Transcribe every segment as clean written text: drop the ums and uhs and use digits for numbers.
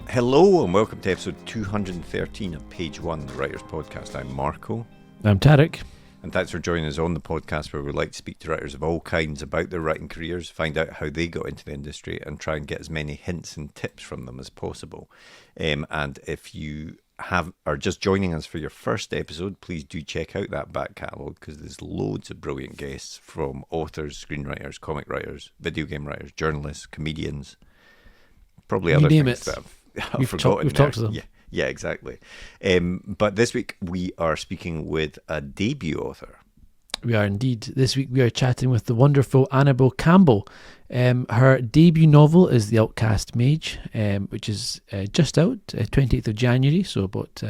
Hello and welcome to episode 213 of Page One, the Writers Podcast. I'm Marco. I'm Tarek. And thanks for joining us on the podcast where we like to speak to writers of all kinds about their writing careers, find out how they got into the industry and get as many hints and tips from them as possible. And if you are just joining us for your first episode, please do check out that back catalogue because there's loads of brilliant guests from authors, screenwriters, comic writers, video game writers, journalists, comedians, probably other things that I've forgotten. We've talked to them. Yeah, exactly. But this week we are speaking with a debut author. We are indeed. This week we are chatting with the wonderful Annabel Campbell. Her debut novel is The Outcast Mage, which is just out, 28th of January, so about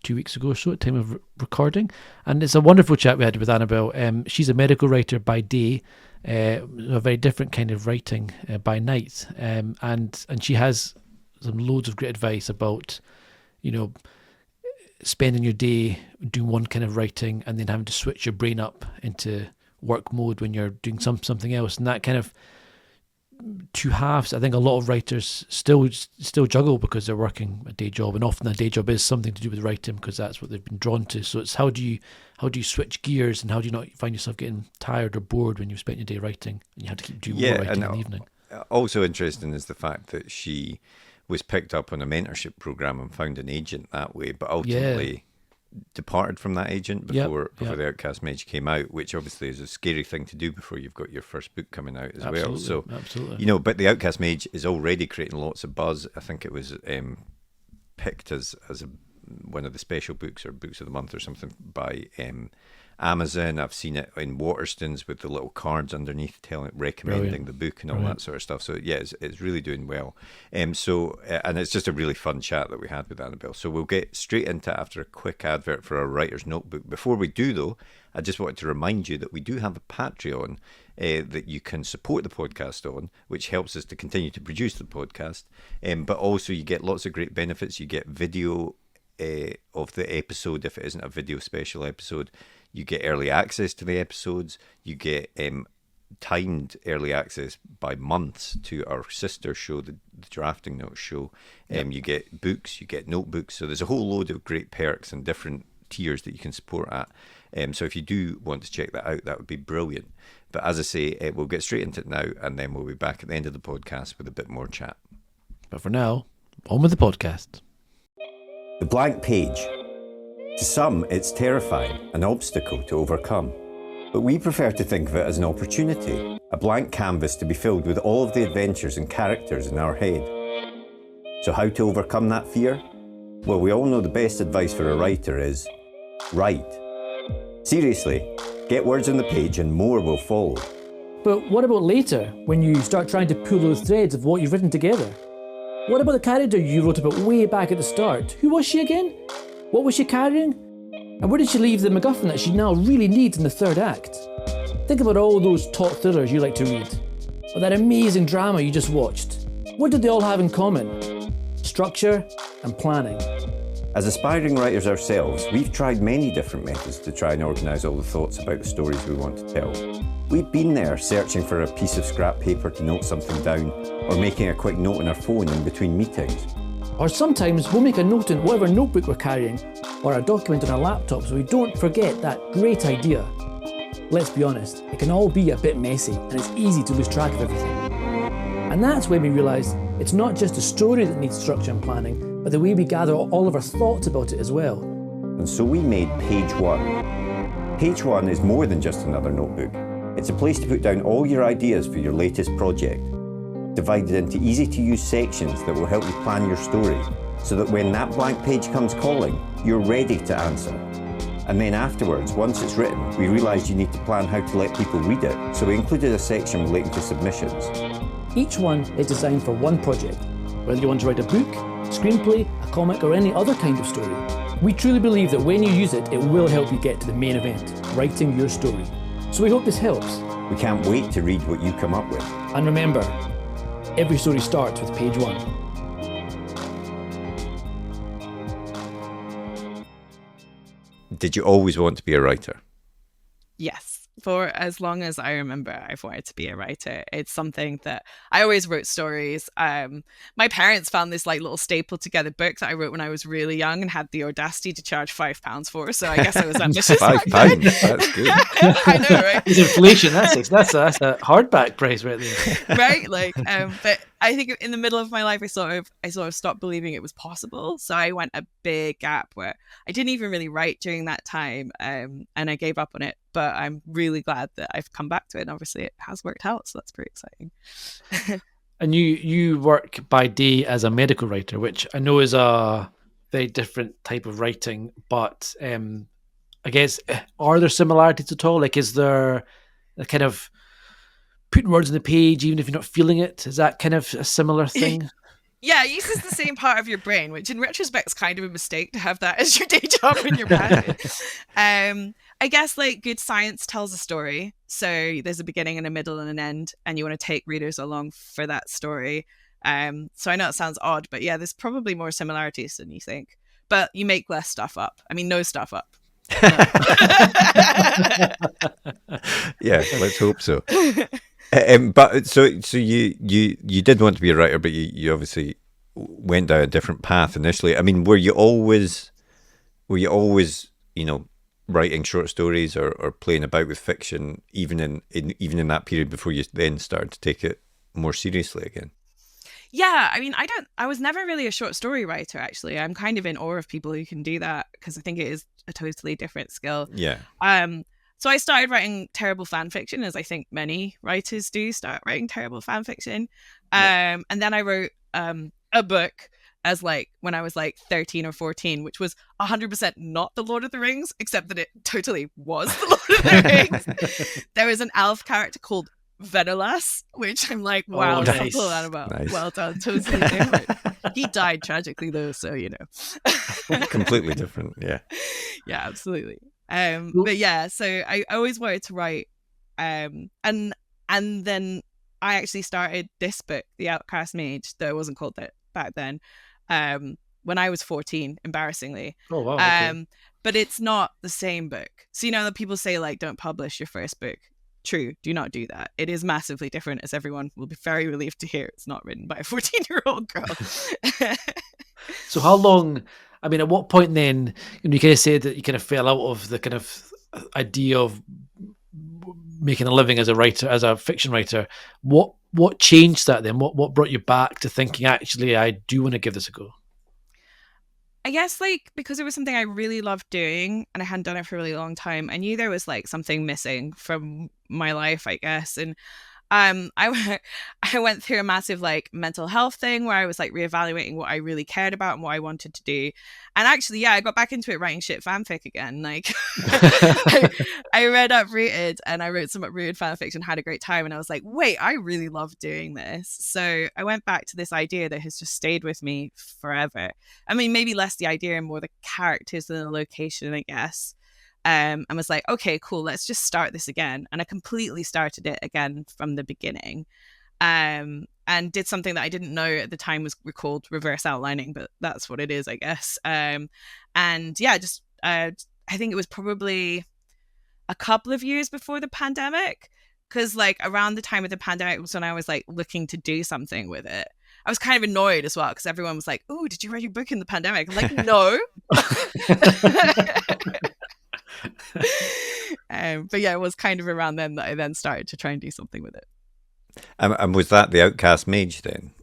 2 weeks ago or so at time of recording. And it's a wonderful chat we had with Annabel. She's a medical writer by day, a very different kind of writing by night. And she has some loads of great advice about, spending your day doing one kind of writing and then having to switch your brain up into work mode when you're doing something else. And that kind of two halves, I think a lot of writers still juggle because they're working a day job, and often that day job is something to do with writing because that's what they've been drawn to. So it's how do you switch gears, and how do you not find yourself getting tired or bored when you've spent your day writing and you have to keep doing more writing in the evening. Also interesting is the fact that she was picked up on a mentorship program and found an agent that way, but ultimately departed from that agent before The Outcast Mage came out, which obviously is a scary thing to do before you've got your first book coming out as well. So, absolutely. But The Outcast Mage is already creating lots of buzz. I think it was picked as one of the special books or books of the month or something by Amazon. I've seen it in Waterstones with the little cards underneath recommending the book and all that sort of stuff. So yeah, it's really doing well. And it's just a really fun chat that we had with Annabel. So we'll get straight into it after a quick advert for our writer's notebook. Before we do though, I just wanted to remind you that we do have a Patreon that you can support the podcast on, which helps us to continue to produce the podcast. But also you get lots of great benefits. You get video of the episode if it isn't a video special episode. You get early access to the episodes. You get timed early access by months to our sister show, the Drafting Notes show. You get books, you get notebooks. So there's a whole load of great perks and different tiers that you can support at. So if you do want to check that out, that would be brilliant. But as I say, we'll get straight into it now, and then we'll be back at the end of the podcast with a bit more chat. But for now, on with the podcast. The blank page. To some, it's terrifying, an obstacle to overcome. But we prefer to think of it as an opportunity, a blank canvas to be filled with all of the adventures and characters in our head. So how to overcome that fear? Well, we all know the best advice for a writer is write. Seriously, get words on the page and more will follow. But what about later, when you start trying to pull those threads of what you've written together? What about the character you wrote about way back at the start? Who was she again? What was she carrying? And where did she leave the MacGuffin that she now really needs in the third act? Think about all those top thrillers you like to read, or that amazing drama you just watched. What did they all have in common? Structure and planning. As aspiring writers ourselves, we've tried many different methods to try and organise all the thoughts about the stories we want to tell. We've been there searching for a piece of scrap paper to note something down, or making a quick note on our phone in between meetings. Or sometimes we'll make a note in whatever notebook we're carrying, or a document on our laptop so we don't forget that great idea. Let's be honest, it can all be a bit messy and it's easy to lose track of everything. And that's when we realised it's not just the story that needs structure and planning, but the way we gather all of our thoughts about it as well. And so we made Page One. Page One is more than just another notebook. It's a place to put down all your ideas for your latest project, divided into easy-to-use sections that will help you plan your story, so that when that blank page comes calling, you're ready to answer. And then afterwards, once it's written, we realised you need to plan how to let people read it, so we included a section relating to submissions. Each one is designed for one project, whether you want to write a book, screenplay, a comic, or any other kind of story. We truly believe that when you use it, it will help you get to the main event, writing your story. So we hope this helps. We can't wait to read what you come up with. And remember, every story starts with page one. Did you always want to be a writer? Yes. for as long as I remember, I've wanted to be a writer. It's something that I always wrote stories. My parents found this like little stapled together book that I wrote when I was really young and had the audacity to charge £5 for. So I guess I was ambitious. £5, that's good. I know, right? It's inflation. That's a hardback price right there. Right? Like, but I think in the middle of my life, I sort of stopped believing it was possible. So I went a big gap where I didn't even really write during that time, and I gave up on it. But I'm really glad that I've come back to it, and obviously it has worked out, so that's pretty exciting. And you work by day as a medical writer, which I know is a very different type of writing, but I guess, are there similarities at all? Like, is there a kind of putting words on the page, even if you're not feeling it? Is that kind of a similar thing? Yeah, it uses the same part of your brain, which in retrospect is kind of a mistake to have that as your day job when you're passionate. I guess like good science tells a story. So there's a beginning and a middle and an end, and you want to take readers along for that story. So I know it sounds odd, but yeah, there's probably more similarities than you think. But you make less stuff up. I mean, no stuff up. Yeah, let's hope so. But so you did want to be a writer, but you obviously went down a different path initially. I mean, were you always writing short stories or playing about with fiction even in that period before you then started to take it more seriously again? Yeah, I mean, I was never really a short story writer, actually. I'm kind of in awe of people who can do that, because I think it is a totally different skill. Yeah. So I started writing terrible fan fiction, as I think many writers do start writing terrible fan fiction. And then I wrote a book as like when I was like 13 or 14, which was 100% not The Lord of the Rings, except that it totally was The Lord of the Rings. There was an elf character called Venelas, which I'm like, wow, nice. pull that about. Nice. Well done, totally different. He died tragically though, so you know. Completely different, yeah. Yeah, absolutely. But yeah, so I always wanted to write, and then I actually started this book, The Outcast Mage, though it wasn't called that back then, when I was 14, embarrassingly. Oh wow. Okay. But it's not the same book. So you know that people say like, don't publish your first book. True, do not do that. It is massively different, as everyone will be very relieved to hear. It's not written by a 14-year-old girl. So how long, I mean, at what point then, you kind of said that you kind of fell out of the kind of idea of making a living as a writer, as a fiction writer. What changed that then? What brought you back to thinking, actually, I do want to give this a go? I guess like because it was something I really loved doing and I hadn't done it for a really long time, I knew there was like something missing from my life, I guess. And I went through a massive like mental health thing where I was like reevaluating what I really cared about and what I wanted to do. And actually, yeah, I got back into it writing shit fanfic again. Like I read Uprooted and I wrote some Uprooted fanfiction, had a great time, and I was like, wait, I really love doing this. So I went back to this idea that has just stayed with me forever. I mean, maybe less the idea and more the characters and the location, I guess. And was like, okay, cool, let's just start this again. And I completely started it again from the beginning, and did something that I didn't know at the time was called reverse outlining, but that's what it is, I guess. And yeah, just I think it was probably a couple of years before the pandemic, because like around the time of the pandemic was when I was like looking to do something with it. I was kind of annoyed as well because everyone was like, oh, did you write your book in the pandemic? I'm like, no. But yeah, it was kind of around then that I then started to try and do something with it. And was that the Outcast Mage then,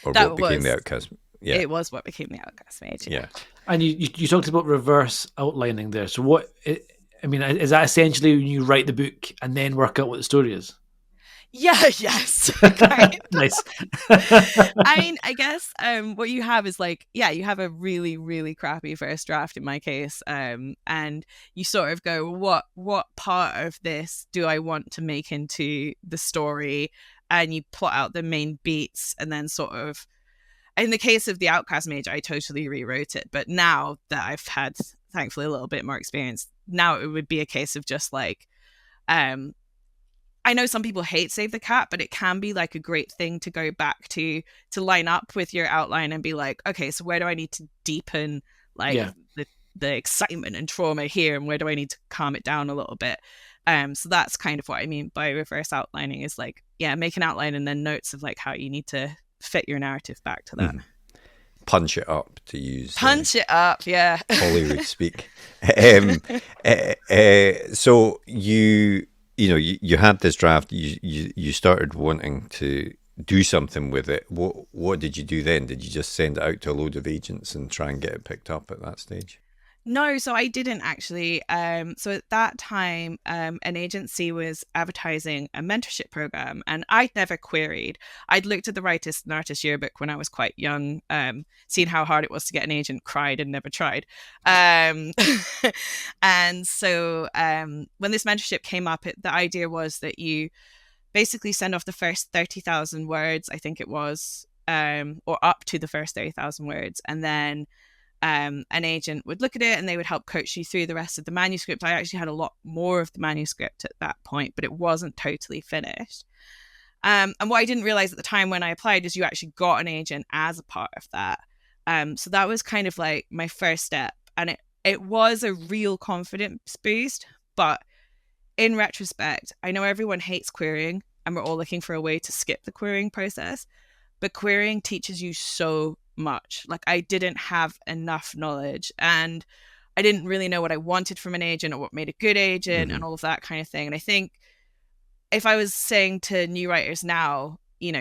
or that what became the Outcast? Yeah, it was what became the Outcast Mage. Yeah. And you talked about reverse outlining there. So what? I mean, is that essentially when you write the book and then work out what the story is? Yeah, yes. Nice. I mean, I guess what you have is like, yeah, you have a really, really crappy first draft in my case, and you sort of go, what part of this do I want to make into the story? And you plot out the main beats, and then sort of, in the case of the Outcast Mage, I totally rewrote it. But now that I've had, thankfully, a little bit more experience, now it would be a case of just like, I know some people hate Save the Cat, but it can be like a great thing to go back to line up with your outline and be like, okay, so where do I need to deepen like the excitement and trauma here, and where do I need to calm it down a little bit? So that's kind of what I mean by reverse outlining, is like, yeah, make an outline and then notes of like how you need to fit your narrative back to that. Punch it up, to use Punch it up, yeah. Hollywood speak. So you had this draft. You started wanting to do something with it. What did you do then? Did you just send it out to a load of agents and try and get it picked up at that stage? No, so I didn't actually. So at that time, an agency was advertising a mentorship program, and I'd never queried. I'd looked at the Writer and Artist yearbook when I was quite young, seen how hard it was to get an agent, cried and never tried. And so when this mentorship came up, the idea was that you basically send off the first 30,000 words, I think it was, or up to the first 30,000 words, and then an agent would look at it and they would help coach you through the rest of the manuscript. I actually had a lot more of the manuscript at that point, but it wasn't totally finished. And what I didn't realize at the time when I applied is you actually got an agent as a part of that. So that was kind of like my first step. And it was a real confidence boost. But in retrospect, I know everyone hates querying and we're all looking for a way to skip the querying process. But querying teaches you so much. Like, I didn't have enough knowledge and I didn't really know what I wanted from an agent or what made a good agent and all of that kind of thing. And I think if I was saying to new writers now,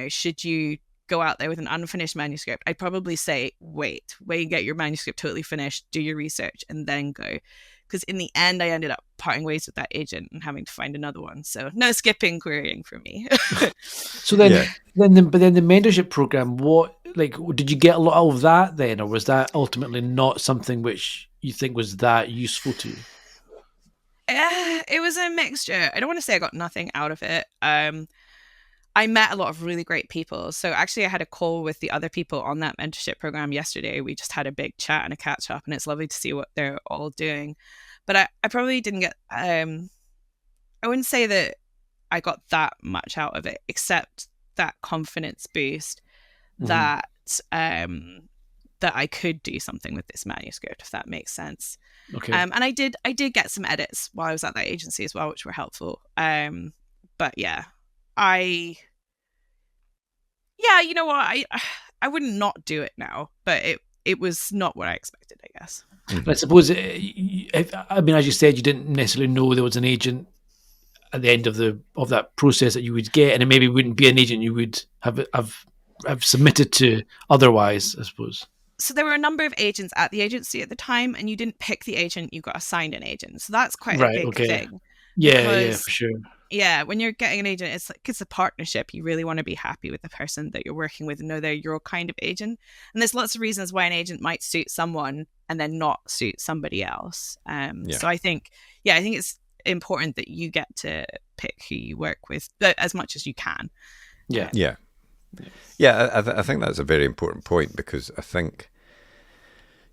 should you go out there with an unfinished manuscript, I'd probably say, wait and get your manuscript totally finished, do your research and then go. Because in the end, I ended up parting ways with that agent and having to find another one. So no skipping querying for me. So then the mentorship program, did you get a lot out of that then, or was that ultimately not something which you think was that useful to you? It was a mixture. I don't want to say I got nothing out of it. I met a lot of really great people. So actually I had a call with the other people on that mentorship program yesterday. We just had a big chat and a catch up, and it's lovely to see what they're all doing. But I probably didn't get, I wouldn't say that I got that much out of it, except that confidence boost that I could do something with this manuscript, if that makes sense. Okay. And I did get some edits while I was at that agency as well, which were helpful. But yeah, you know what? I wouldn't not do it now, but it was not what I expected, I guess. But I suppose, as you said, you didn't necessarily know there was an agent at the end of that process that you would get, and it maybe wouldn't be an agent you would have submitted to otherwise, I suppose. So there were a number of agents at the agency at the time, and you didn't pick the agent, you got assigned an agent. So that's quite a big thing. Yeah, for sure. Yeah, when you're getting an agent, it's a partnership. You really want to be happy with the person that you're working with and know they're your kind of agent. And there's lots of reasons why an agent might suit someone and then not suit somebody else. So I think it's important that you get to pick who you work with as much as you can. I think that's a very important point, because I think,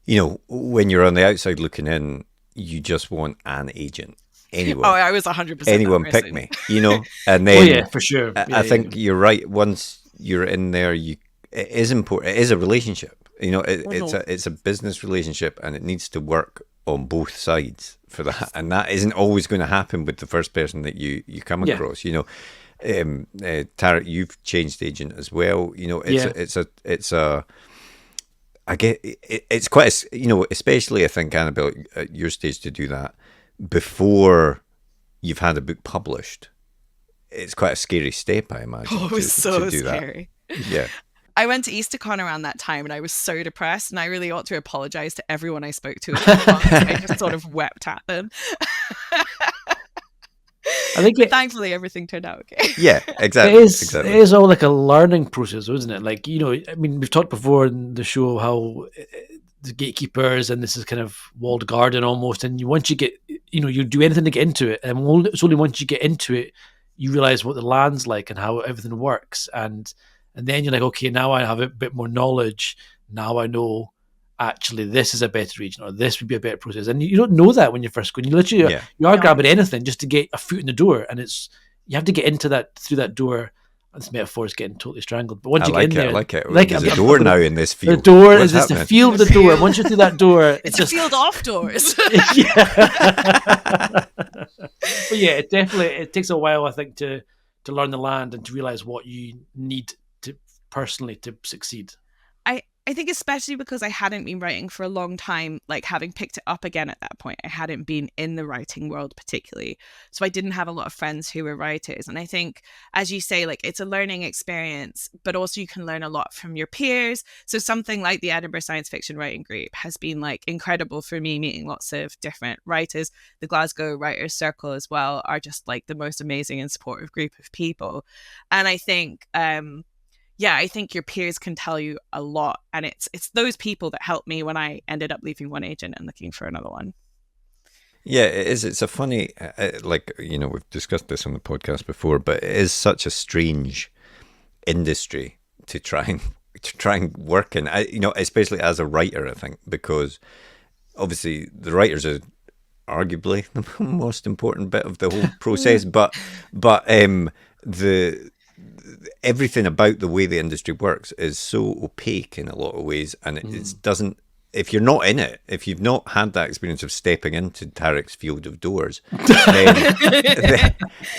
when you're on the outside looking in, you just want an agent. Anyone. Oh, I was 100%. Anyone pick me, and then for sure. I think you're right. Once you're in there, it is important. It is a relationship. It's a business relationship, and it needs to work on both sides for that. And that isn't always going to happen with the first person that you come across. Tarek, you've changed agent as well. I get it's quite especially I think, Annabel, at your stage, to do that before you've had a book published, it's quite a scary step, I imagine. Oh, it was so scary. Yeah. I went to EasterCon around that time and I was so depressed, and I really ought to apologize to everyone I spoke to. I just sort of wept at them. I think thankfully everything turned out okay. Yeah, exactly. It is all like a learning process, isn't it? Like, we've talked before in the show how the gatekeepers, and this is kind of walled garden almost, and once you get, you do anything to get into it, and it's only once you get into it you realize what the land's like and how everything works, and then you're like, okay, now I have a bit more knowledge, now I know actually this is a better region, or this would be a better process, and you don't know that when you're first going. You literally you are grabbing anything just to get a foot in the door, and you have to get into that, through that door This metaphor is getting totally strangled. But once I you like get in it. there, I like it. There's a door now in this field. The door What's is the happening? feel of the door. Once you're through that door, It's just a field off doors. yeah. But yeah, it takes a while, I think, to learn the land and to realize what you need to personally to succeed. I think especially because I hadn't been writing for a long time, like having picked it up again at that point, I hadn't been in the writing world particularly. So I didn't have a lot of friends who were writers. And I think, as you say, like it's a learning experience, but also you can learn a lot from your peers. So something like the Edinburgh Science Fiction Writing Group has been like incredible for me, meeting lots of different writers. The Glasgow Writers Circle as well are just like the most amazing and supportive group of people. And I think, I think your peers can tell you a lot. And it's those people that helped me when I ended up leaving one agent and looking for another one. Yeah, it is. It's a funny, we've discussed this on the podcast before, but it is such a strange industry to try and work in. Especially as a writer, I think, because obviously the writers are arguably the most important bit of the whole process, but everything about the way the industry works is so opaque in a lot of ways, and it doesn't. If you're not in it, if you've not had that experience of stepping into Tarek's field of doors,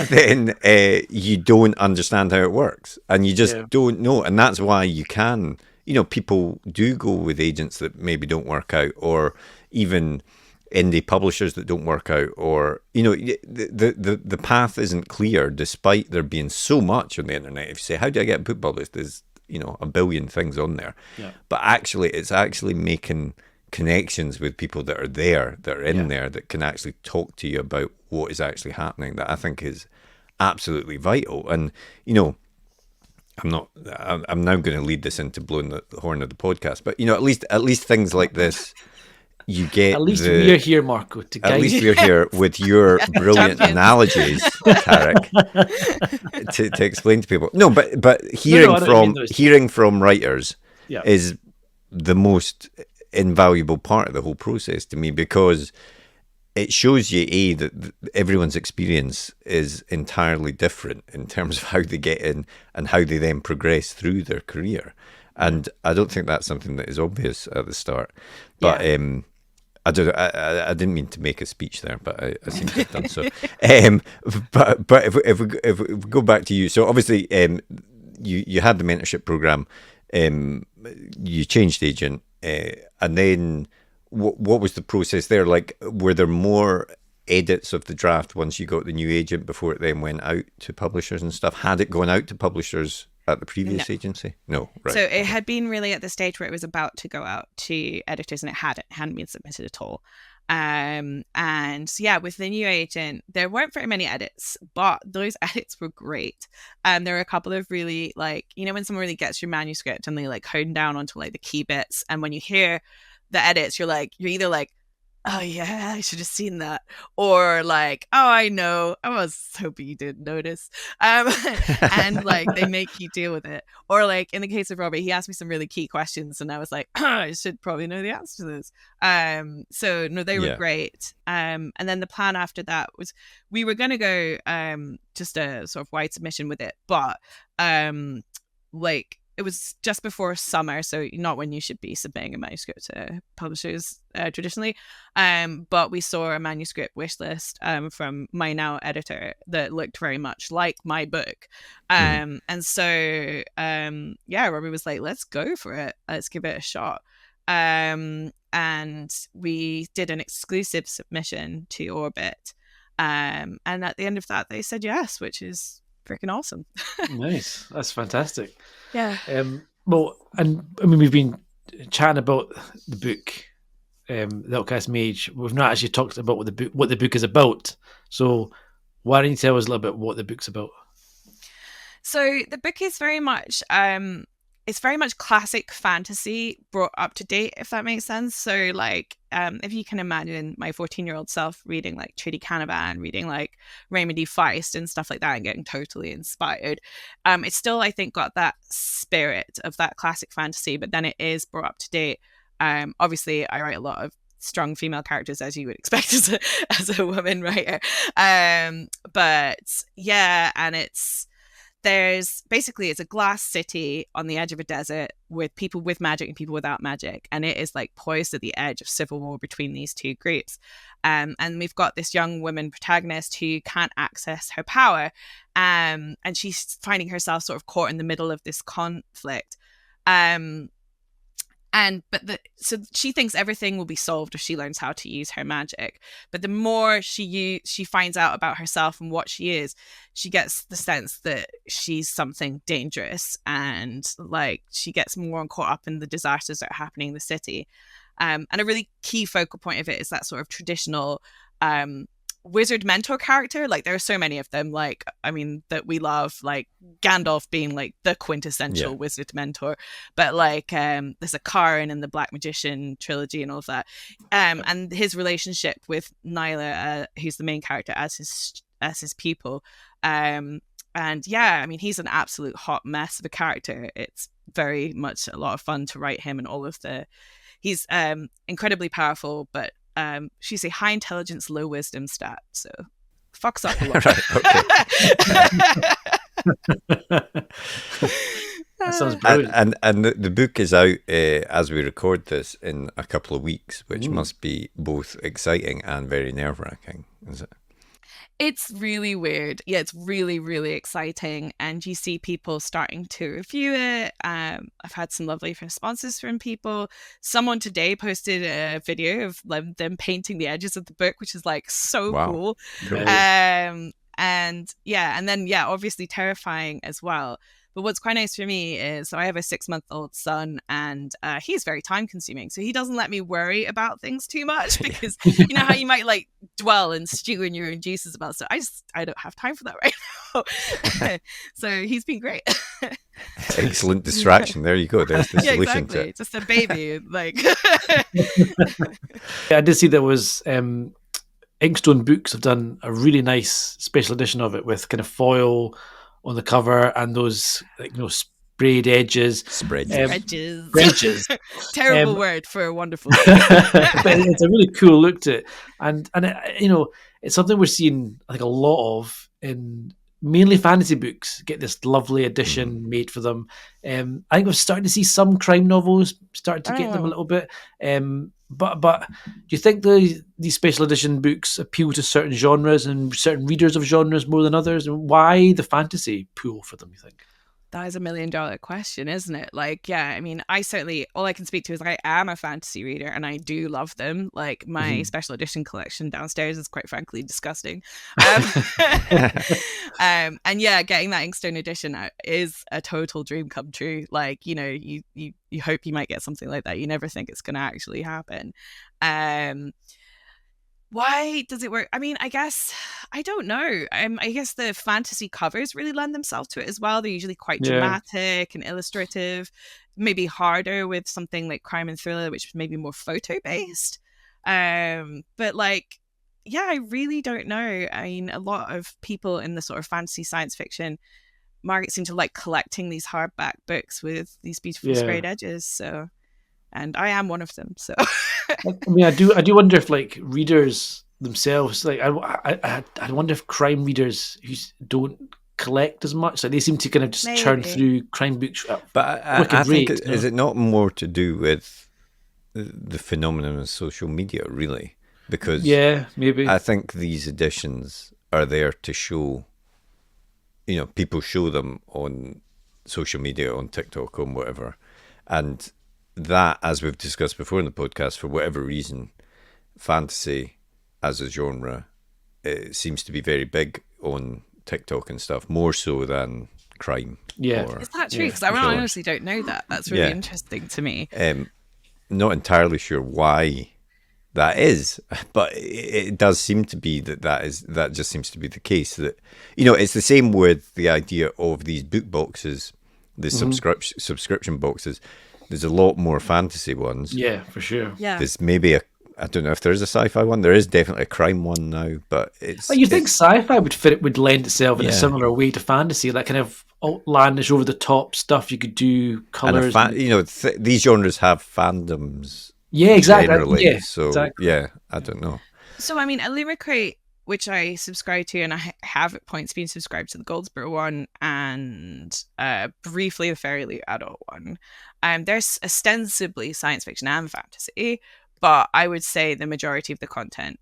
then you don't understand how it works, and you just don't know. And that's why you can, people do go with agents that maybe don't work out, or even indie publishers that don't work out, or the path isn't clear despite there being so much on the internet. If you say, how do I get a book published, there's a billion things on there, but actually it's actually making connections with people that are there, that are in there, that can actually talk to you about what is actually happening, that I think is absolutely vital. And I'm now going to lead this into blowing the horn of the podcast, but at least things like this, you get at least we're here, Marco, to guide. At least we're here with your brilliant analogies, Tarek, to explain to people. No, but hearing from writers is the most invaluable part of the whole process to me, because it shows you that everyone's experience is entirely different in terms of how they get in and how they then progress through their career. And I don't think that's something that is obvious at the start. But I didn't mean to make a speech there, but I seem to have done so. But if we go back to you, so obviously you had the mentorship program, you changed agent, and then what was the process there? Like, were there more edits of the draft once you got the new agent before it then went out to publishers and stuff? Had it gone out to publishers at the previous agency? No, right. So it had been really at the stage where it was about to go out to editors, and it hadn't been submitted at all. And with the new agent, there weren't very many edits, but those edits were great. There were a couple of really, like, when someone really gets your manuscript and they like hone down onto like the key bits, and when you hear the edits, you're either like, oh yeah, I should have seen that, or like, oh, I know, I was hoping you didn't notice, and like they make you deal with it. Or like in the case of Robert, he asked me some really key questions, and I was like, I should probably know the answer to those. So no, they were great. And then the plan after that was we were going to go just a sort of wide submission with it, but it was just before summer, so not when you should be submitting a manuscript to publishers traditionally. But we saw a manuscript wish list from my now editor that looked very much like my book. And so, Robbie was like, let's go for it. Let's give it a shot. And we did an exclusive submission to Orbit. And at the end of that, they said yes, which is freaking awesome. Nice. That's fantastic. Yeah. Well, and I mean, we've been chatting about the book, The Outcast Mage. We've not actually talked about what the book is about. So why don't you tell us a little bit what the book's about? So the book is very much it's very much classic fantasy brought up to date, if that makes sense. So like if you can imagine my 14-year-old self reading like Trudy Canavan, reading like Raymond D. Feist and stuff like that, and getting totally inspired, it's still, I think, got that spirit of that classic fantasy, but then it is brought up to date. Obviously I write a lot of strong female characters, as you would expect as a woman writer, but yeah, and it's there's basically, it's a glass city on the edge of a desert with people with magic and people without magic, and it is like poised at the edge of civil war between these two groups. And we've got this young woman protagonist who can't access her power, and she's finding herself sort of caught in the middle of this conflict. So she thinks everything will be solved if she learns how to use her magic. But the more she finds out about herself and what she is, she gets the sense that she's something dangerous, and like she gets more caught up in the disasters that are happening in the city. And a really key focal point of it is that sort of traditional wizard mentor character. Like there are so many of them, like, I mean, that we love, like Gandalf being like the quintessential wizard mentor, but like there's a Karen in the Black Magician trilogy and all of that, and his relationship with Nyla, who's the main character, as his pupil, and yeah, I mean, he's an absolute hot mess of a character. It's very much a lot of fun to write him, and all of he's incredibly powerful, but she's a high intelligence, low wisdom stat, so fucks up a lot. That sounds brilliant. And the book is out as we record this in a couple of weeks, which must be both exciting and very nerve-wracking, is it? It's really weird. Yeah, it's really, really exciting. And you see people starting to review it. I've had some lovely responses from people. Someone today posted a video of them painting the edges of the book, which is like so cool. And then obviously terrifying as well. But what's quite nice for me is, so I have a 6-month-old son, and he's very time consuming. So he doesn't let me worry about things too much, because you know how you might like dwell and stew in your own juices about stuff. I don't have time for that right now. So he's been great. Excellent distraction. There you go. There's the solution exactly. to it. Just a baby. Like I did see there was Inkstone Books have done a really nice special edition of it with kind of foil on the cover and those, like, you know, sprayed edges. Edges. Terrible word for a wonderful thing. But it's a really cool look to it. And you know, it's something we're seeing, I think, a lot of in mainly fantasy books, get this lovely edition made for them. I think we're starting to see some crime novels start to get them a little bit. But do you think these special edition books appeal to certain genres and certain readers of genres more than others? And why the fantasy pool for them, you think? That is $1 million question, isn't it? Like, yeah, I mean, all I can speak to is like, I am a fantasy reader and I do love them. Like, my special edition collection downstairs is quite frankly disgusting. And yeah, getting that Inkstone edition is a total dream come true. Like, you know, you hope you might get something like that. You never think it's going to actually happen. Why does it work? I mean, I guess, I don't know. I guess the fantasy covers really lend themselves to it as well. They're usually quite dramatic and illustrative, maybe harder with something like crime and thriller, which is maybe more photo-based. But like, yeah, I really don't know. I mean, a lot of people in the sort of fantasy science fiction market seem to like collecting these hardback books with these beautiful sprayed edges. So, and I am one of them. So, I mean, I do wonder if like readers themselves, like I wonder if crime readers who don't collect as much, like they seem to kind of just churn through crime books. But I think is it not more to do with the phenomenon of social media, really? Because maybe I think these editions are there to show, you know, people show them on social media, on TikTok, on whatever, and that, as we've discussed before in the podcast, for whatever reason, fantasy as a genre seems to be very big on TikTok and stuff, more so than crime. Yeah. Is that true? Because I honestly don't know that. That's really interesting to me. Not entirely sure why that is, but it does seem to be that just seems to be the case. That, you know, it's the same with the idea of these book boxes, the subscription boxes. There's a lot more fantasy ones. Yeah, for sure. Yeah. There's maybe I don't know if there is a sci-fi one. There is definitely a crime one now, but it's... Well, you think sci-fi would lend itself in a similar way to fantasy, that kind of outlandish, over-the-top stuff you could do, colours. You know, these genres have fandoms. Yeah, exactly. Generally, Yeah, so, exactly. yeah, I don't know. So, I mean, Illumicrate which I subscribe to, and I have at points been subscribed to the Goldsboro one and briefly the Fairly Adult one. There's ostensibly science fiction and fantasy, but I would say the majority of the content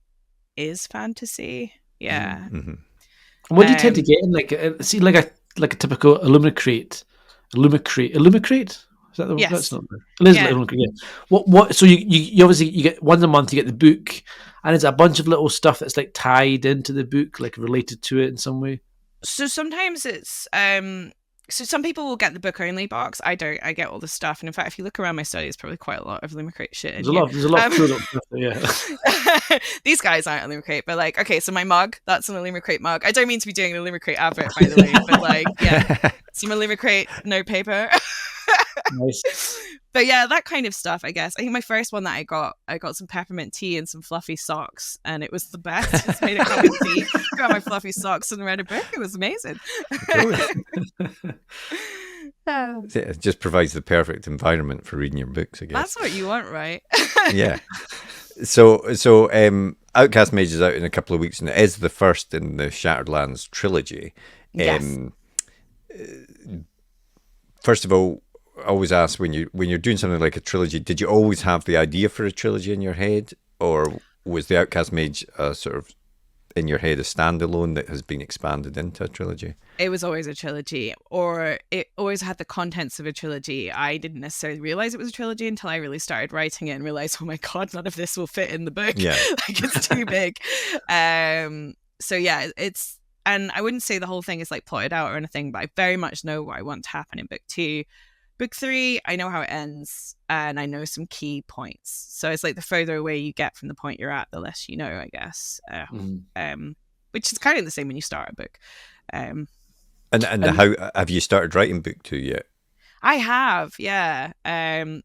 is fantasy. Yeah. Mm-hmm. What do you tend to get in like a typical Illumicrate? Illumicrate? Is that the Yes. That's not it is Illumicrate. Yeah. What? So you obviously you get once a month you get the book, and it's a bunch of little stuff that's like tied into the book, like related to it in some way. So sometimes it's so some people will get the book only box. I don't. I get all the stuff, and in fact, if you look around my study, there's probably quite a lot of Illumicrate shit in here. There's a lot of cool little stuff there, yeah. These guys aren't Illumicrate, but like, okay, so my mug, that's an Illumicrate mug. I don't mean to be doing an Illumicrate advert, by the way, but like, yeah, some Illumicrate no paper. Nice. But yeah, that kind of stuff, I guess. I think my first one that I got some peppermint tea and some fluffy socks, and it was the best. Just made a cup of tea, got my fluffy socks and read a book. It was amazing. It just provides the perfect environment for reading your books, I guess. That's what you want, right? Yeah. So Outcast Mage is out in a couple of weeks, and it is the first in the Shattered Lands trilogy. Yes. First of all, I always ask when you're doing something like a trilogy, did you always have the idea for a trilogy in your head, or was the Outcast Mage sort of in your head a standalone that has been expanded into a trilogy? It was always a trilogy, or it always had the contents of a trilogy. I didn't necessarily realize it was a trilogy until I really started writing it and realized, oh my god, none of this will fit in the book. Yeah. Like, it's too big. So yeah, it's, and I wouldn't say the whole thing is like plotted out or anything, but I very much know what I want to happen in book 2. Book 3, I know how it ends, and I know some key points. So it's like the further away you get from the point you're at, the less you know, I guess. Which is kind of the same when you start a book. And how have you started writing book 2 yet? I have, yeah.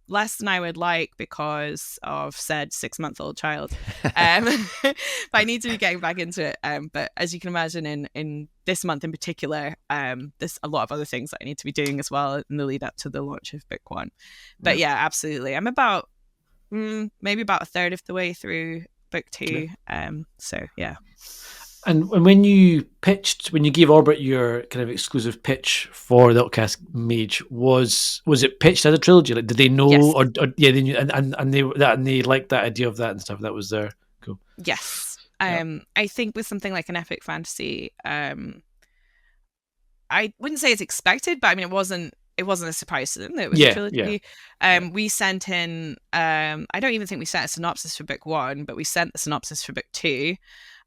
Less than I would like because of said 6-month-old child. But I need to be getting back into it. But as you can imagine, in this month in particular, there's a lot of other things that I need to be doing as well in the lead up to the launch of book 1. But yeah, absolutely. I'm about maybe about a third of the way through book 2. So yeah. And when you gave Orbit your kind of exclusive pitch for the Outcast Mage, was it pitched as a trilogy? Like, did they know, Yes. or yeah, they knew, and they liked that idea of that and stuff. That was there. Cool. Yes. I think with something like an epic fantasy, I wouldn't say it's expected, but I mean, it wasn't a surprise to them that it was a trilogy. We sent in, I don't even think we sent a synopsis for book 1, but we sent the synopsis for book 2.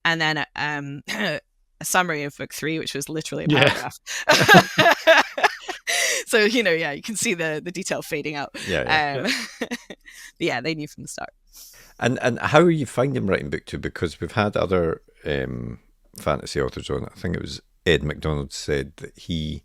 And then a summary of book 3, which was literally a paragraph. So, you can see the detail fading out. Yeah, they knew from the start. And how are you finding writing book 2? Because we've had other fantasy authors on. I think it was Ed McDonald said that he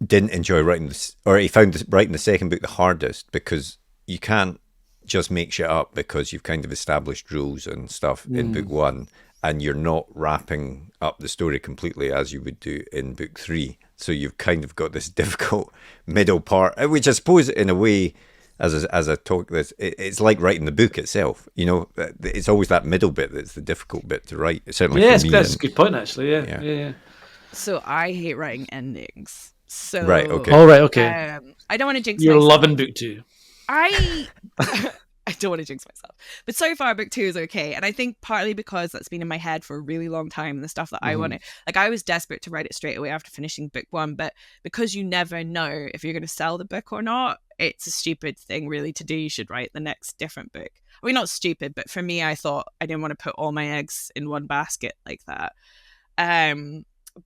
didn't enjoy writing this, or he found writing the second book the hardest, because you can't just make shit up because you've kind of established rules and stuff in book 1, and you're not wrapping up the story completely as you would do in book 3. So you've kind of got this difficult middle part, which I suppose in a way, as I talk this, it's like writing the book itself. It's always that middle bit that's the difficult bit to write. Certainly for me. That's a good point, actually. Yeah. So I hate writing endings. So right, okay. All right, okay. I don't want to jinx You're myself. loving book 2. I don't want to jinx myself, but so far book 2 is okay, and I think partly because that's been in my head for a really long time, and the stuff that I wanted, like, I was desperate to write it straight away after finishing book 1, but because you never know if you're going to sell the book or not, it's a stupid thing really to do. You should write the next different book. I mean, not stupid, but for me, I thought I didn't want to put all my eggs in one basket like that.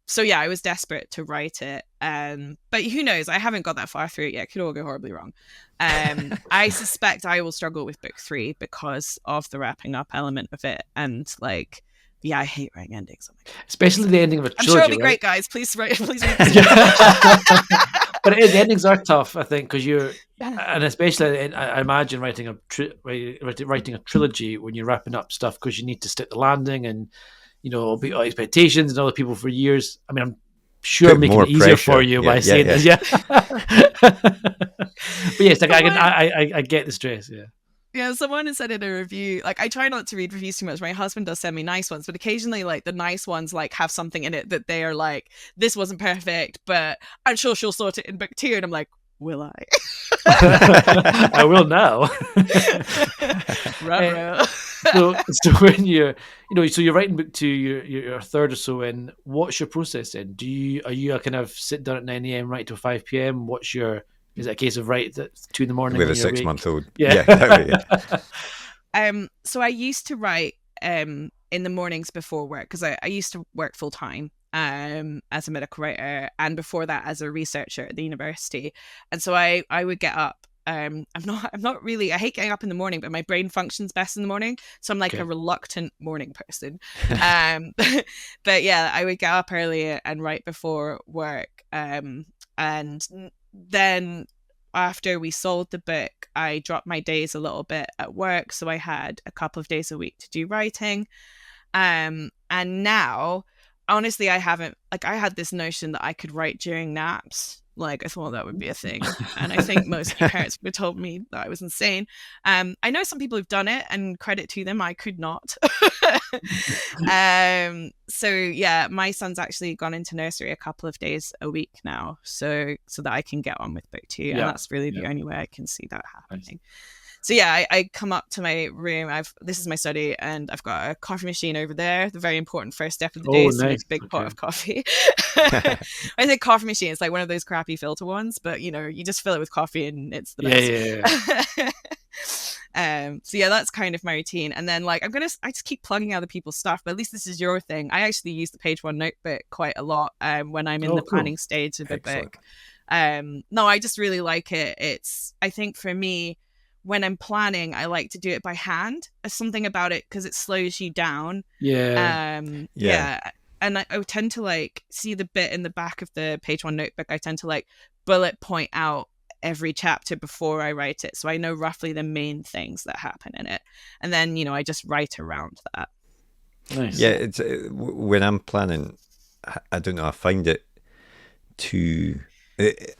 So yeah, I was desperate to write it, but who knows? I haven't got that far through it yet. It could all go horribly wrong. I suspect I will struggle with book 3 because of the wrapping up element of it, and like, yeah, I hate writing endings. Oh my God. Especially the ending of a trilogy. I'm sure it'll be great, guys. Please write. Please write. But the endings are tough, I think, because and especially I imagine writing a trilogy when you're wrapping up stuff, because you need to stick the landing and beat all expectations and other people for years. I mean, I'm sure I'm making it easier for you by saying this. Yeah. But yes, like, I get the stress. Yeah. Yeah, someone has said in a review, like, I try not to read reviews too much. My husband does send me nice ones, but occasionally, like, the nice ones, like, have something in it that they are like, this wasn't perfect, but I'm sure she'll sort it in book 2. And I'm like, will I? I will now. So when you're, so you're writing book 2, you're a third or so in. What's your process then? Are you a kind of sit down at 9 a.m. write till 5 p.m.? Is it a case of write at 2 in the morning with a when you're 6-month-old? Yeah. Exactly, yeah. So I used to write in the mornings before work, because I used to work full time as a medical writer, and before that as a researcher at the university. And so I would get up. I'm not really, I hate getting up in the morning, but my brain functions best in the morning, so I'm like a reluctant morning person. But yeah, I would get up early and write before work, and then after we sold the book, I dropped my days a little bit at work, so I had a couple of days a week to do writing. And now, honestly, I haven't, like, I had this notion that I could write during naps. Like, I thought that would be a thing. And I think most parents would have told me that I was insane. I know some people who've done it, and credit to them, I could not. So yeah, my son's actually gone into nursery a couple of days a week now, so that I can get on with book 2. And that's really the only way I can see that happening. So yeah, I come up to my room. This is my study, and I've got a coffee machine over there. The very important first step of the day is to make a big pot of coffee. I say coffee machine, it's like one of those crappy filter ones, but you just fill it with coffee and it's the best. So yeah, that's kind of my routine. And then, like, I just keep plugging other people's stuff, but at least this is your thing. I actually use the page 1 notebook quite a lot when I'm in the planning stage of the book. No, I just really like it. I think for me, when I'm planning, I like to do it by hand. There's something about it because it slows you down. And I tend to, like, see the bit in the back of the page 1 notebook. I tend to, like, bullet point out every chapter before I write it, so I know roughly the main things that happen in it, and then I just write around that. Nice. Yeah, it's when I'm planning, I don't know, I find it too.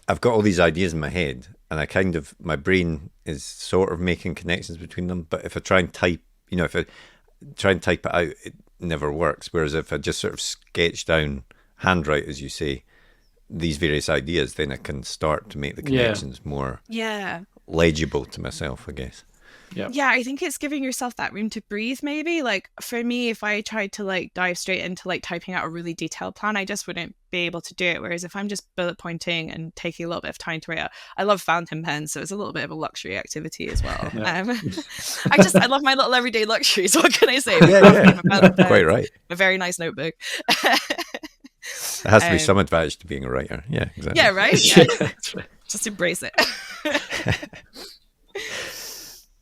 I've got all these ideas in my head, and my brain is sort of making connections between them. But if I try and type, if I try and type it out, it never works. Whereas if I just sort of sketch down, handwrite, as you say, these various ideas, then I can start to make the connections more legible to myself, I guess. Yeah, I think it's giving yourself that room to breathe, maybe. Like, for me, if I tried to, like, dive straight into, like, typing out a really detailed plan, I just wouldn't be able to do it. Whereas if I'm just bullet pointing and taking a little bit of time to write out, I love fountain pens, so it's a little bit of a luxury activity as well. I love my little everyday luxuries. What can I say? Quite right. A very nice notebook. There has to be some advantage to being a writer. Yeah, exactly. Yeah, right? Yeah. Just embrace it.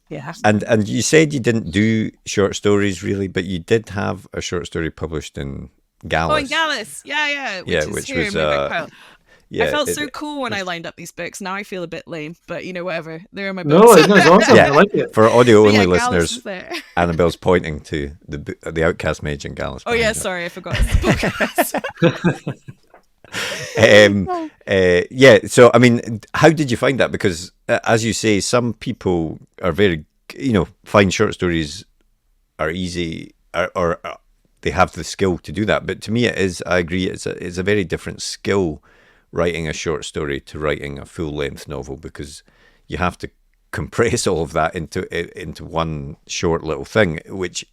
Yeah. And you said you didn't do short stories really, but you did have a short story published in Gallus. Oh, in Gallus. Yeah. Which was I felt so cool when I lined up these books. Now I feel a bit lame, but whatever. They're in my books. No, it's awesome. I like it. For audio-only listeners, Annabelle's pointing to the Outcast Mage in Gallus. Oh yeah, sorry, I forgot. So I mean, how did you find that? Because as you say, some people are very, find short stories are easy, or they have the skill to do that. But to me, it is. I agree. It's a very different skill, writing a short story to writing a full-length novel, because you have to compress all of that into one short little thing, which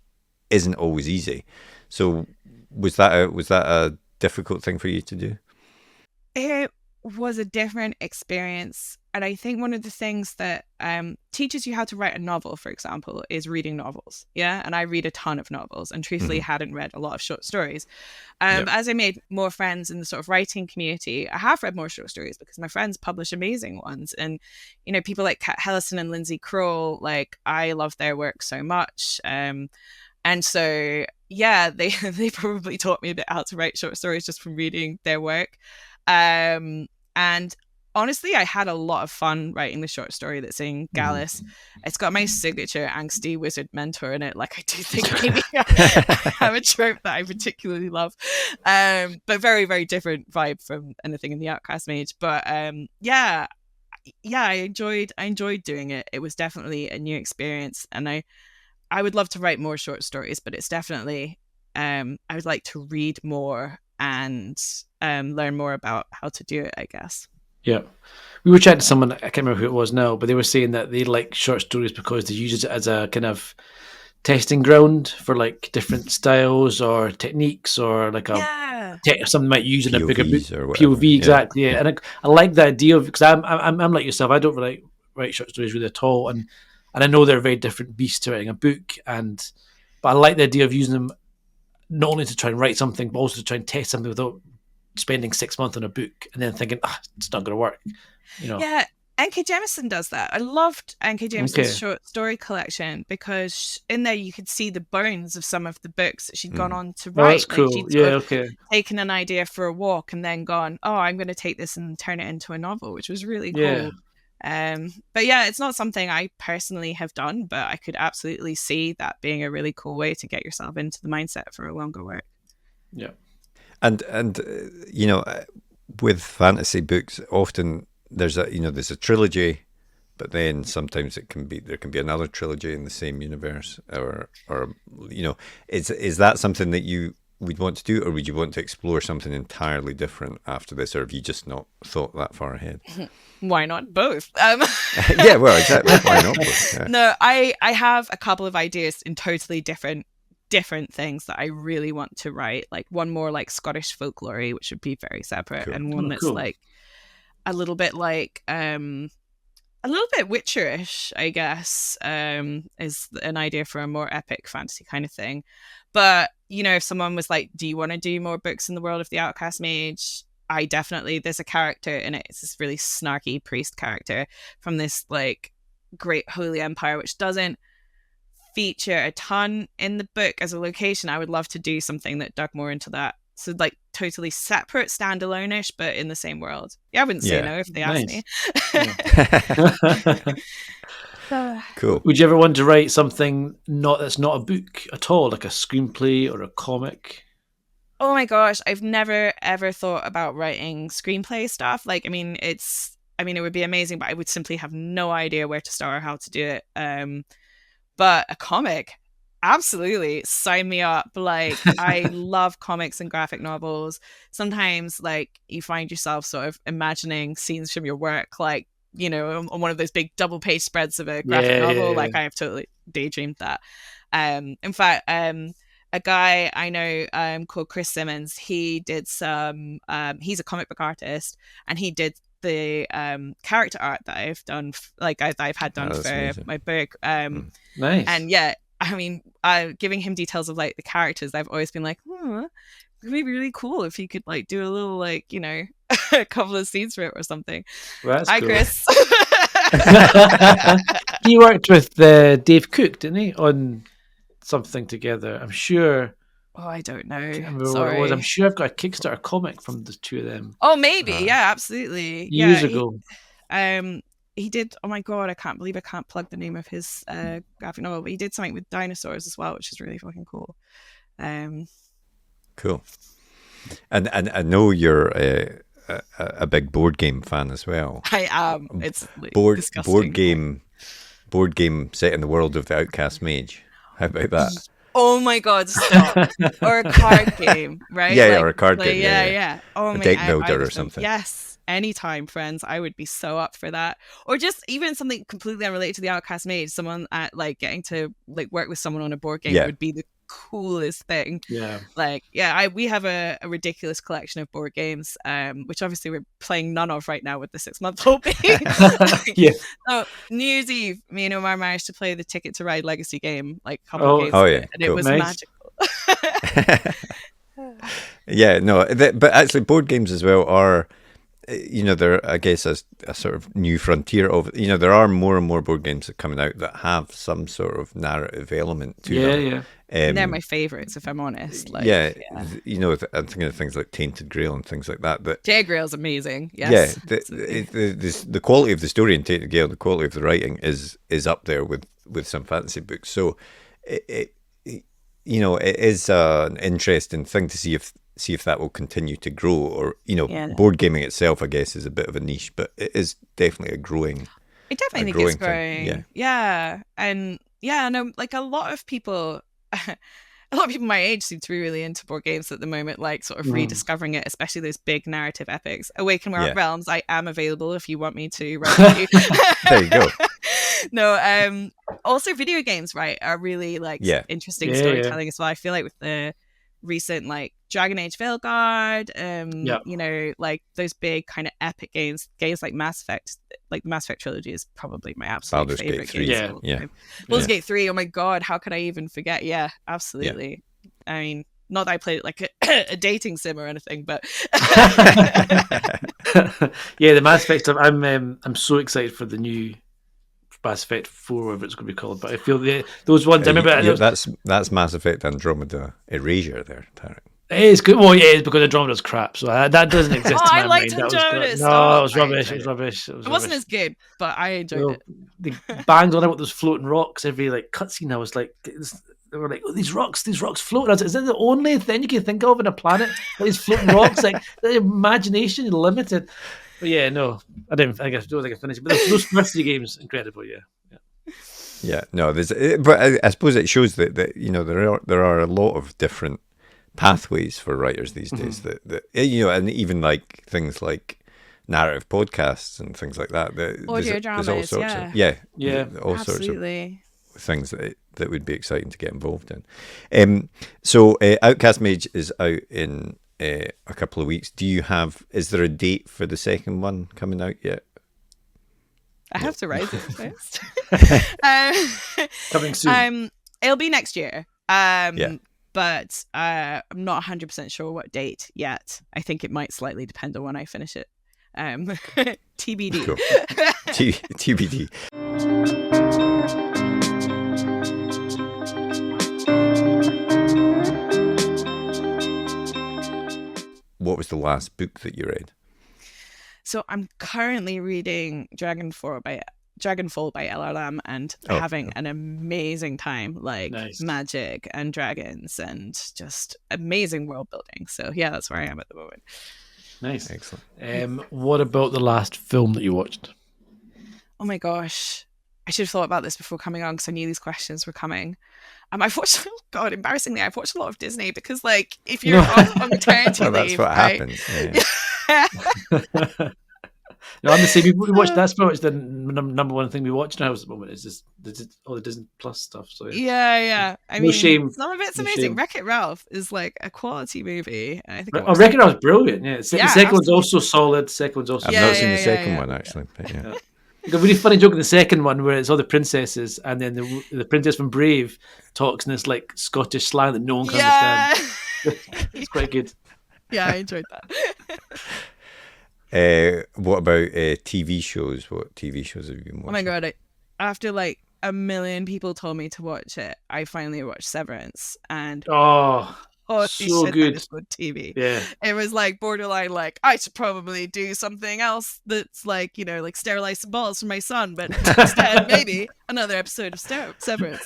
isn't always easy. So was that a difficult thing for you to do? It was a different experience, and I think one of the things that teaches you how to write a novel, for example, is reading novels. And I read a ton of novels, and truthfully hadn't read a lot of short stories. As I made more friends in the sort of writing community, I have read more short stories because my friends publish amazing ones, and people like Kat Hellison and Lindsay Kroll, like, I love their work so much. And so they probably taught me a bit how to write short stories just from reading their work. And honestly, I had a lot of fun writing the short story that's in Gallus. It's got my signature angsty wizard mentor in it. Like, I do think maybe I have a trope that I particularly love. But very, very different vibe from anything in the Outcast Mage. But yeah, I enjoyed doing it. It was definitely a new experience, and I would love to write more short stories, but it's definitely I would like to read more and learn more about how to do it, I guess. Yeah. We were chatting to someone, I can't remember who it was now, but they were saying that they like short stories because they use it as a kind of testing ground for like different styles or techniques, or like something might use in a bigger book. POVs or whatever. POV, exactly. Yeah. And I like the idea of, because I'm like yourself, I don't really write short stories really at all, and I know they're a very different beast to writing a book, but I like the idea of using them not only to try and write something, but also to try and test something without spending 6 months on a book and then thinking, it's not going to work. Yeah, N.K. Jemisin does that. I loved N.K. Jemison's short story collection, because in there you could see the bones of some of the books that she'd gone on to write. Oh, that's cool. She'd taken an idea for a walk and then gone, I'm going to take this and turn it into a novel, which was really cool. But yeah, it's not something I personally have done, but I could absolutely see that being a really cool way to get yourself into the mindset for a longer work. Yeah. And with fantasy books, often there's a trilogy, but then sometimes there can be another trilogy in the same universe, or is that something that you would want to do, or would you want to explore something entirely different after this, or have you just not thought that far ahead? Why not both? Yeah, well, exactly. Why not both? Yeah. No, I have a couple of ideas in totally different things that I really want to write. Like one more like Scottish folklore, which would be very separate, and one that's like a little bit like a little bit Witcherish, I guess, is an idea for a more epic fantasy kind of thing. But if someone was like, do you want to do more books in the world of the Outcast Mage? There's a character in it. It's this really snarky priest character from this like great holy empire, which doesn't feature a ton in the book as a location. I would love to do something that dug more into that. So like totally separate, standalone-ish, but in the same world. Yeah, I wouldn't say no if they asked me. Cool. Would you ever want to write something that's not a book at all, like a screenplay or a comic? Oh my gosh, I've never ever thought about writing screenplay stuff. Like, it would be amazing, but I would simply have no idea where to start or how to do it. But a comic, absolutely, sign me up. Like, I love comics and graphic novels. Sometimes, like, you find yourself sort of imagining scenes from your work, like, on one of those big double page spreads of a graphic novel. Like, I have totally daydreamed that. In fact, a guy I know called Chris Simmons, he did some, he's a comic book artist, and he did the character art that I've done, I've had done for amazing. My book. Nice. And yeah, giving him details of like the characters, I've always been like, it would be really cool if you could like do a little like, a couple of scenes for it or something. Well, Hi, cool. Chris. He worked with Dave Cook, didn't he, on something together? I'm sure. Oh, I don't know. Sorry. What it was. I'm sure I've got a Kickstarter comic from the two of them. Oh, maybe. Yeah, absolutely. Years ago. He did. Oh my god, I can't believe I can't plug the name of his graphic novel. But he did something with dinosaurs as well, which is really fucking cool. Cool. And I know you're a big board game fan as well. I am. It's like, disgusting. Board game set in the world of the Outcast Mage. How about that? Oh my god, stop. Or a card game, right? Yeah, or a card game. Yeah. Oh my, a deck builder or something. Yes, anytime, friends. I would be so up for that. Or just even something completely unrelated to the Outcast Mage. Someone at like getting to like work with someone on a board game would be the coolest thing. Yeah. Like, we have a ridiculous collection of board games, which obviously we're playing none of right now with the 6-month-old baby. Yeah. So New Year's Eve, me and Omar managed to play the Ticket to Ride Legacy game like a couple of days ago, and it was magical. Yeah, no, but actually board games as well are, they're, I guess, a sort of new frontier of, there are more and more board games that are coming out that have some sort of narrative element to them. Yeah. They're my favourites, if I'm honest. Like, I'm thinking of things like Tainted Grail and things like that. Tainted Grail's amazing. Yes. Yeah, the quality of the story in Tainted Grail, the quality of the writing is up there with some fantasy books. So it is an interesting thing to see see if that will continue to grow, or Yeah. board gaming itself, I guess, is a bit of a niche, but it is definitely a growing. I definitely a think it's growing thing. growing. Yeah. And no, like a lot of people my age seem to be really into board games at the moment, like sort of rediscovering it, especially those big narrative epics. Awaken Realms, I am available if you want me to write you. There you go. No, also video games, right, are really like interesting storytelling as well. I feel like with the recent like Dragon Age Veilguard, like those big kind of epic games like Mass Effect, like the Mass Effect trilogy is probably my absolute Baldur's favorite Gate 3. game. Baldur's Gate 3, oh my god, how could I even forget? Yeah, absolutely. I mean, not that I played it like a dating sim or anything, but the Mass Effect stuff. I'm so excited for the new Mass Effect 4, whatever it's going to be called. But I feel those ones. I remember that's Mass Effect Andromeda Erasure there, Tarek. It is good. Well, it is because Andromeda's crap, so that doesn't exist. In my I liked mind. Andromeda. It was rubbish. It wasn't as good, but I enjoyed it. They banged on about those floating rocks every like cutscene. I was like, they were like, oh, these rocks floating. I was like, is that the only thing you can think of on a planet? These floating rocks, like the imagination is limited. But I don't think I finished it. But those first 3 games, incredible. Yeah, no, but I suppose it shows that there are a lot of different pathways for writers these days. That and even like things like narrative podcasts and things like that. Audio dramas, all sorts of all absolutely. sorts of things that would be exciting to get involved in. So Outcast Mage is out in a couple of weeks. Is there a date for the second one coming out yet? I have to write it first. Coming soon. It'll be next year. But I'm not 100% sure what date yet. I think it might slightly depend on when I finish it. TBD. Cool. TBD. What was the last book that you read? So I'm currently reading Dragonfall by L.R. Lamb and having an amazing time, like magic and dragons and just amazing world building. So that's where I am at the moment. Nice. Excellent. What about the last film that you watched? Oh my gosh. I should have thought about this before coming on because I knew these questions were coming. I've watched, embarrassingly, I've watched a lot of Disney because, like, if you're on maternity leave, that's what happens. Yeah. No, I'm the same. We watched that's pretty much the number one thing we watch now at the moment is just all the Disney Plus stuff. So yeah. I mean, shame. Some of it's amazing. Wreck-It Ralph is like a quality movie. And I think Wreck-It Ralph's brilliant. Yeah, the second one's also solid. I've not seen the second one actually. But Like a really funny joke in the second one where it's all the princesses and then the princess from Brave talks in this like Scottish slang that no one can understand. It's quite good. Yeah, I enjoyed that. What about TV shows? What TV shows have you been watching? Oh my god! After like a million people told me to watch it, I finally watched Severance, and so good. That is good TV. Yeah, it was like borderline. Like I should probably do something else that's like like sterilize some balls for my son, but instead maybe another episode of Severance.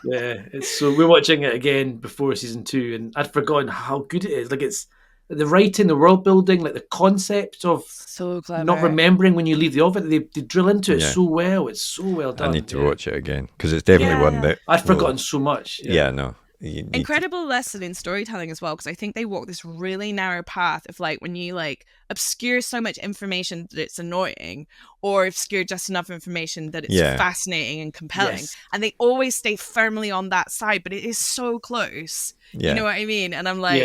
Yeah, we're watching it again before season 2, and I'd forgotten how good it is. Like it's the writing, the world building, like the concept of so clever. Not remembering when you leave the office. They drill into it so well. It's so well done. I need to watch it again because it's definitely one that I'd forgotten so much. Yeah, no. Incredible lesson in storytelling as well, because I think they walk this really narrow path of like when you like obscure so much information that it's annoying, or obscure just enough information that it's fascinating and compelling. And they always stay firmly on that side, but it is so close. You know what I mean? And I'm like,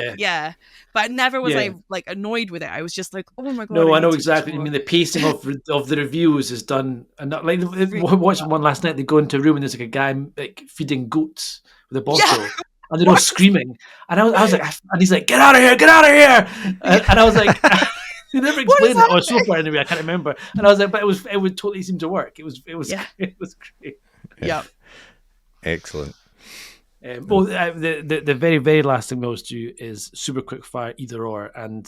but never was I like annoyed with it. I was just like, oh my god. No, I know exactly. I mean, the pacing of the reviews is done, and not like watching one last night. They go into a room and there's like a guy like feeding goats with a bottle, and they're all screaming. And I was like, and he's like, get out of here, get out of here! And I was like, they never explained it, or so far anyway. I can't remember. And I was like, but it would totally seem to work. It was great. Yeah, excellent. The very, very last thing we'll do is super quick fire either or, and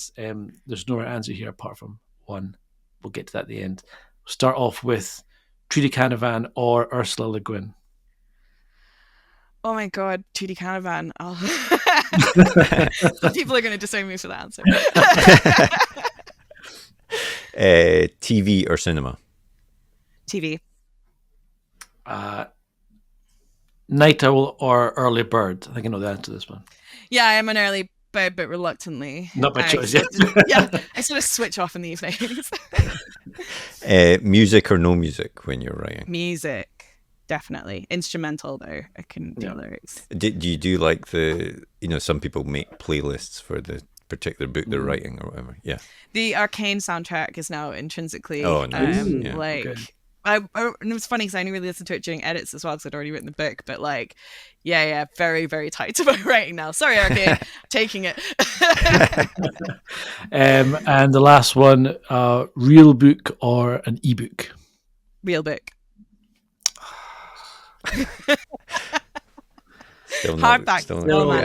there's no right answer here apart from one. We'll get to that at the end. We'll start off with Trudy Canavan or Ursula Le Guin. Oh my god, Trudy Canavan. Some people are going to disown me for that answer. TV or cinema? TV. Night owl or early bird? I think I know the answer to this one. Yeah, I am an early bird, but reluctantly. Not by choice, yeah. I sort of switch off in the evenings. Music or no music when you're writing? Music. Definitely. Instrumental, though. I couldn't do lyrics. Do you do like some people make playlists for the particular book they're writing or whatever? Yeah. The Arcane soundtrack is now intrinsically nice. and it was funny because I only really listened to it during edits as well because I'd already written the book, but very, very tight to my writing now. Sorry, Arcane, taking it. And the last one, real book or an ebook? Real book. Hardback.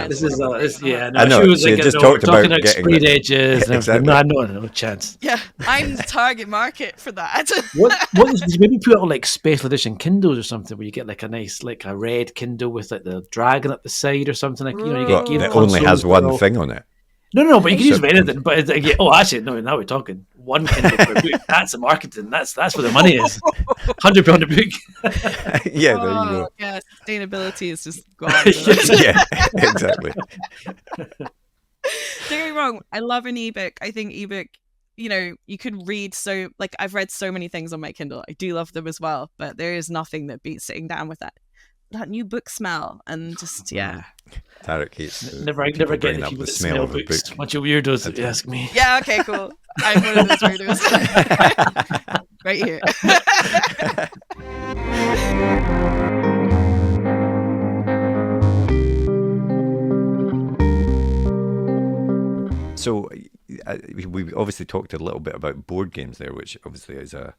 This is I know. She just talked about getting sprayed edges. Exactly. No chance. Yeah, I'm the target market for that. What is maybe put out like special edition Kindles or something where you get like a nice a red Kindle with like the dragon up the side or something like you get game that only has one thing on it. No, but you can use anything. But it's actually, no. Now we're talking one Kindle per book. That's the marketing. That's where the money is. £100 a book. Yeah, there you go. Yeah, sustainability is just gone. Yeah, exactly. Don't get me wrong. I love an ebook. I think ebook, you could read I've read so many things on my Kindle. I do love them as well, but there is nothing that beats sitting down with that new book smell and just Tarek hates never get the people that smell books. Bunch of weirdos if you ask me. Yeah, okay, cool. I'm one of those weirdos. Right here. So we obviously talked a little bit about board games there, which obviously is a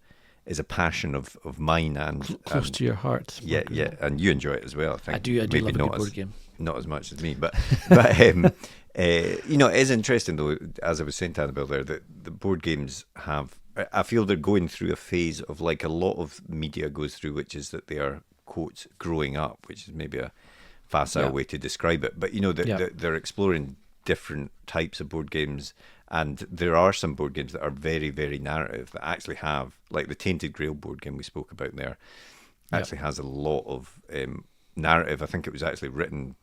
passion of mine and close to your heart. Yeah, and you enjoy it as well. I think I do maybe love a good board game. Not as much as me, but it is interesting though. As I was saying to Annabel there, that the board games have. I feel they're going through a phase of like a lot of media goes through, which is that they are quotes growing up, which is maybe a facile way to describe it. But they're exploring different types of board games. And there are some board games that are very, very narrative that actually have, like the Tainted Grail board game we spoke about there, actually has a lot of narrative. I think it was actually written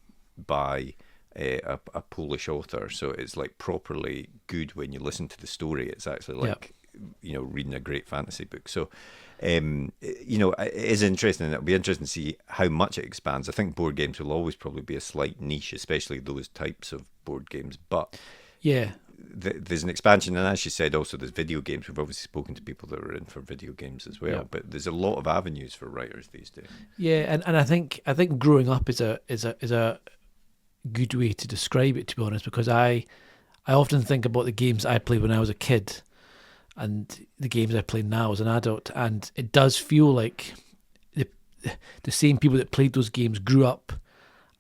by a Polish author, so it's like properly good when you listen to the story. It's actually like reading a great fantasy book. So it is interesting, and it'll be interesting to see how much it expands. I think board games will always probably be a slight niche, especially those types of board games, but there's an expansion, and as you said, also there's video games. We've obviously spoken to people that are in for video games as well, but there's a lot of avenues for writers these days. Yeah, and I think growing up is a good way to describe it, to be honest, because I often think about the games I played when I was a kid and the games I play now as an adult, and it does feel like the same people that played those games grew up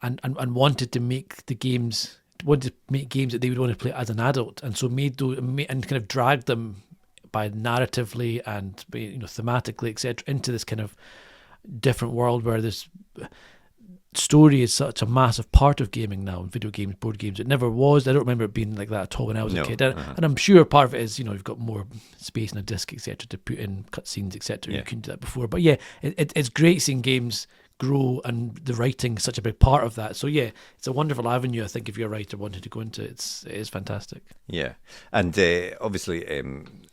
and wanted to make games that they would want to play as an adult, and so made those and kind of dragged them by narratively and thematically, etc., into this kind of different world where this story is such a massive part of gaming now, in video games, board games. It never was. I don't remember it being like that at all when I was a kid. And I'm sure part of it is, you've got more space in a disc, etc., to put in cutscenes, etc. You couldn't do that before. But it's great seeing games grow, and the writing is such a big part of that. So it's a wonderful avenue, I think, if you're a writer wanting to go into it. It is fantastic. Yeah, and obviously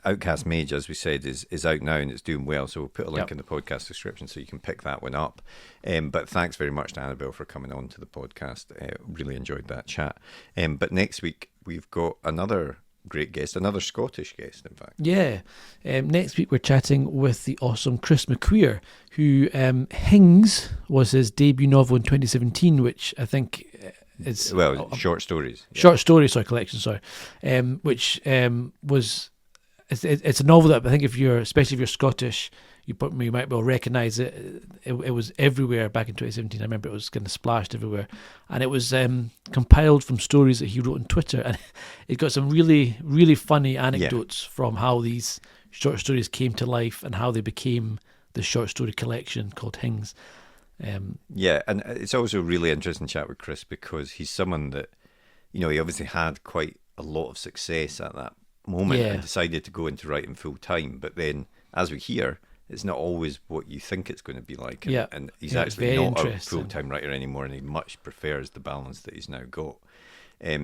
Outcast Mage, as we said, is out now and it's doing well, so we'll put a link in the podcast description so you can pick that one up. But thanks very much to Annabel for coming on to the podcast. Really enjoyed that chat. But next week we've got another great guest, another Scottish guest, in fact. Yeah. Next week we're chatting with the awesome Chris McQueer, who Hings was his debut novel in 2017, which I think is... Well, short stories. Yeah. Short story, collection, which was... It's a novel that I think especially if you're Scottish, you might well recognise it. It was everywhere back in 2017. I remember it was kind of splashed everywhere. And it was compiled from stories that he wrote on Twitter. And it got some really, really funny anecdotes from how these short stories came to life and how they became the short story collection called Hings. And it's also a really interesting chat with Chris, because he's someone that he obviously had quite a lot of success at that moment Yeah. and decided to go into writing full time. But then, as we hear, it's not always what you think it's going to be like. And, Yeah. and he's Yeah, it's actually very not a interesting. full-time writer anymore, and he much prefers the balance that he's now got.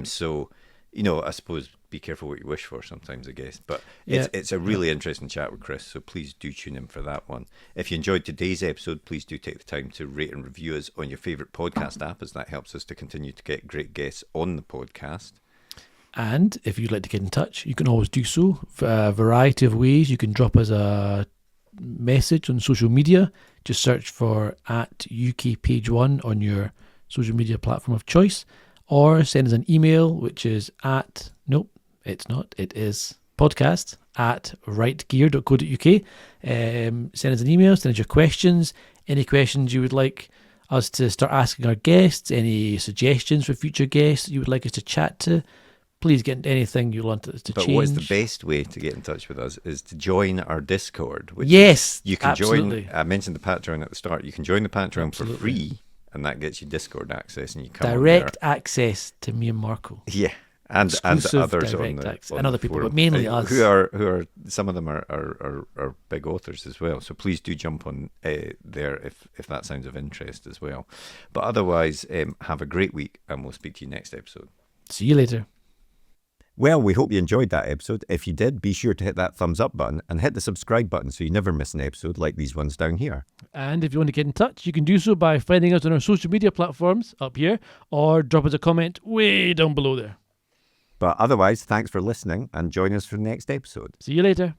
So, I suppose be careful what you wish for sometimes, I guess. But it's a really interesting chat with Chris, so please do tune in for that one. If you enjoyed today's episode, please do take the time to rate and review us on your favourite podcast app, as that helps us to continue to get great guests on the podcast. And if you'd like to get in touch, you can always do so. A variety of ways. You can drop us a message on social media. Just search for @UKPage1 on your social media platform of choice. Or send us an email, which is it is podcast@rightgear.co.uk. Send us an email, send us your questions, any questions you would like us to start asking our guests, any suggestions for future guests you would like us to chat to. Please get into anything you want us to change. But what's the best way to get in touch with us is to join our Discord. Which yes, you can absolutely. join. I mentioned the Patreon at the start. You can join the Patreon Absolutely. for free, and that gets you Discord access, and you come direct on access to me and Marco. there. Yeah, and Exclusive others on direct the access. on And other the people, forum, but mainly us. who are some of them are big authors as well. So please do jump on there if that sounds of interest as well. But otherwise, have a great week, and we'll speak to you next episode. See you later. Well, we hope you enjoyed that episode. If you did, be sure to hit that thumbs up button and hit the subscribe button so you never miss an episode like these ones down here. And if you want to get in touch, you can do so by finding us on our social media platforms up here, or drop us a comment way down below there. But otherwise, thanks for listening and join us for the next episode. See you later.